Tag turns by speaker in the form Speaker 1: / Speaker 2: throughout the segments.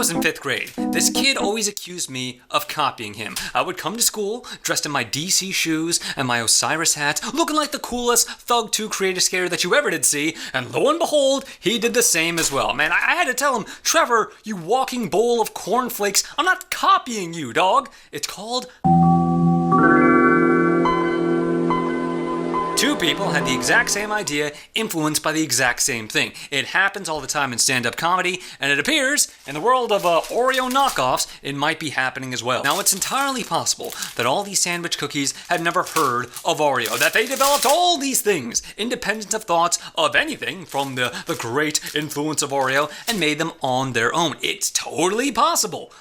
Speaker 1: was in 5th grade. This kid always accused me of copying him. I would come to school dressed in my DC shoes and my Osiris hat, looking like the coolest Thug 2 creator skater that you ever did see, and lo and behold, he did the same as well. Man, I had to tell him, Trevor, you walking bowl of cornflakes, I'm not copying you, dog. It's called... Two people had the exact same idea, influenced by the exact same thing. It happens all the time in stand-up comedy, and it appears, in the world of Oreo knockoffs, it might be happening as well. Now, it's entirely possible that all these sandwich cookies had never heard of Oreo, that they developed all these things, independent of thoughts of anything from the great influence of Oreo, and made them on their own. It's totally possible.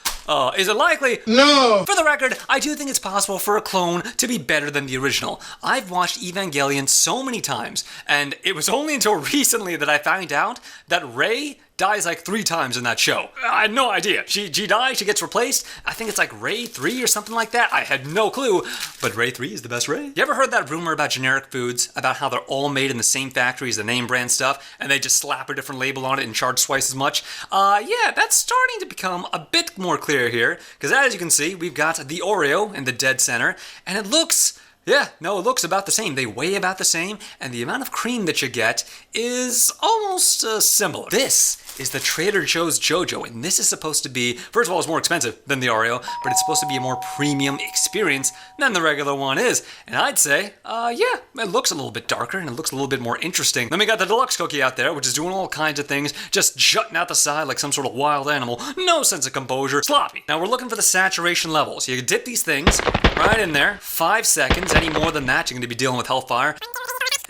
Speaker 1: Is it likely? No! For the record, I do think it's possible for a clone to be better than the original. I've watched Evangelion so many times, and it was only until recently that I found out that Rey dies like 3 times in that show. I had no idea. She dies, she gets replaced. I think it's like Rey 3 or something like that. I had no clue, but Rey 3 is the best Rey. You ever heard that rumor about generic foods, about how they're all made in the same factory as the name brand stuff, and they just slap a different label on it and charge twice as much? Yeah, that's starting to become a bit more clear here, because as you can see, we've got the Oreo in the dead center, and it looks... Yeah, no, it looks about the same. They weigh about the same, and the amount of cream that you get is almost similar. This is the Trader Joe's JoJo, and this is supposed to be, first of all, it's more expensive than the Oreo, but it's supposed to be a more premium experience than the regular one is. And I'd say, yeah, it looks a little bit darker, and it looks a little bit more interesting. Then we got the deluxe cookie out there, which is doing all kinds of things, just jutting out the side like some sort of wild animal. No sense of composure, sloppy. Now we're looking for the saturation levels. You dip these things right in there, 5 seconds. Any more than that, you're going to be dealing with hellfire.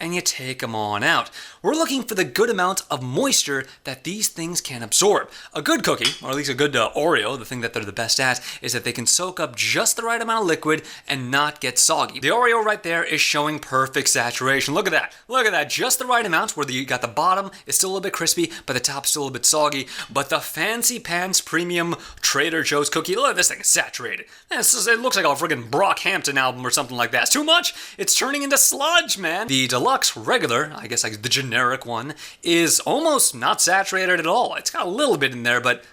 Speaker 1: And you take them on out. We're looking for the good amount of moisture that these things can absorb. A good cookie, or at least a good Oreo, the thing that they're the best at, is that they can soak up just the right amount of liquid and not get soggy. The Oreo right there is showing perfect saturation. Look at that. Look at that. Just the right amount where you got the bottom is still a little bit crispy, but the top's still a bit soggy. But the Fancy Pants Premium Trader Joe's cookie, look at this thing, it's saturated. It looks like a friggin' Brockhampton album or something like that. It's too much. It's turning into sludge, man. The deluxe regular, I guess like the generic one, is almost not saturated at all. It's got a little bit in there, but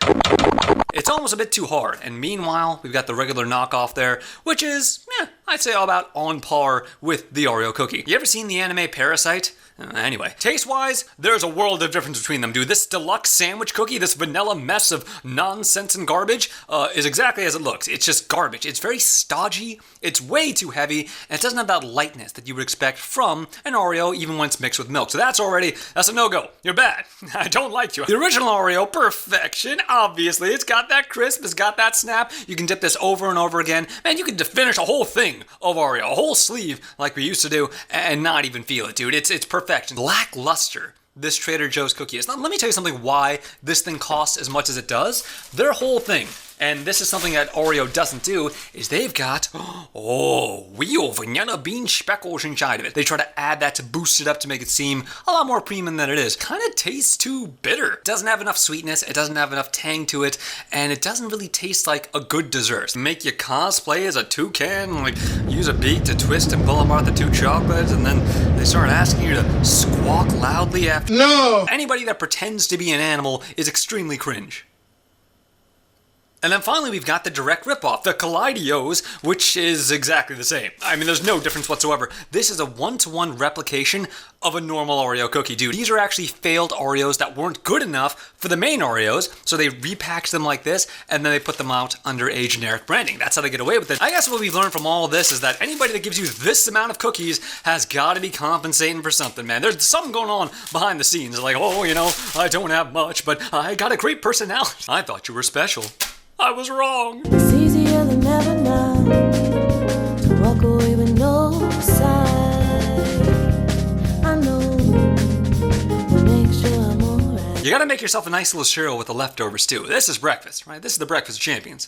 Speaker 1: it's almost a bit too hard. And meanwhile, we've got the regular knockoff there, which is, I'd say about on par with the Oreo cookie. You ever seen the anime Parasite? Anyway, taste-wise, there's a world of difference between them, dude. This deluxe sandwich cookie, this vanilla mess of nonsense and garbage, is exactly as it looks. It's just garbage. It's very stodgy, it's way too heavy, and it doesn't have that lightness that you would expect from an Oreo, even when it's mixed with milk. So that's a no-go. You're bad. I don't like you. The original Oreo, perfection, obviously. It's got that crisp, it's got that snap. You can dip this over and over again. Man, you can finish a whole thing of Oreo, a whole sleeve like we used to do, and not even feel it, dude. It's perfection. Lackluster, this Trader Joe's cookie is. Now, let me tell you something why this thing costs as much as it does. Their whole thing, and this is something that Oreo doesn't do, is they've got, real vanilla bean speckles inside of it. They try to add that to boost it up to make it seem a lot more premium than it is. Kind of tastes too bitter. It doesn't have enough sweetness, it doesn't have enough tang to it, and it doesn't really taste like a good dessert. Make you cosplay as a toucan, like use a beak to twist and pull apart the 2 chocolates, and then they start asking you to squawk loudly after. No! Anybody that pretends to be an animal is extremely cringe. And then finally, we've got the direct ripoff, the Kaleidos, which is exactly the same. I mean, there's no difference whatsoever. This is a one-to-one replication of a normal Oreo cookie, dude. These are actually failed Oreos that weren't good enough for the main Oreos, so they repackaged them like this, and then they put them out under a generic branding. That's how they get away with it. I guess what we've learned from all of this is that anybody that gives you this amount of cookies has got to be compensating for something, man. There's something going on behind the scenes. Like, I don't have much, but I got a great personality. I thought you were special. I was wrong.
Speaker 2: It's easier than ever now to walk away with no sign. I know, make sure I'm alright.
Speaker 1: You gotta make yourself a nice little cereal with the leftovers too. This is breakfast, right? This is the breakfast of champions.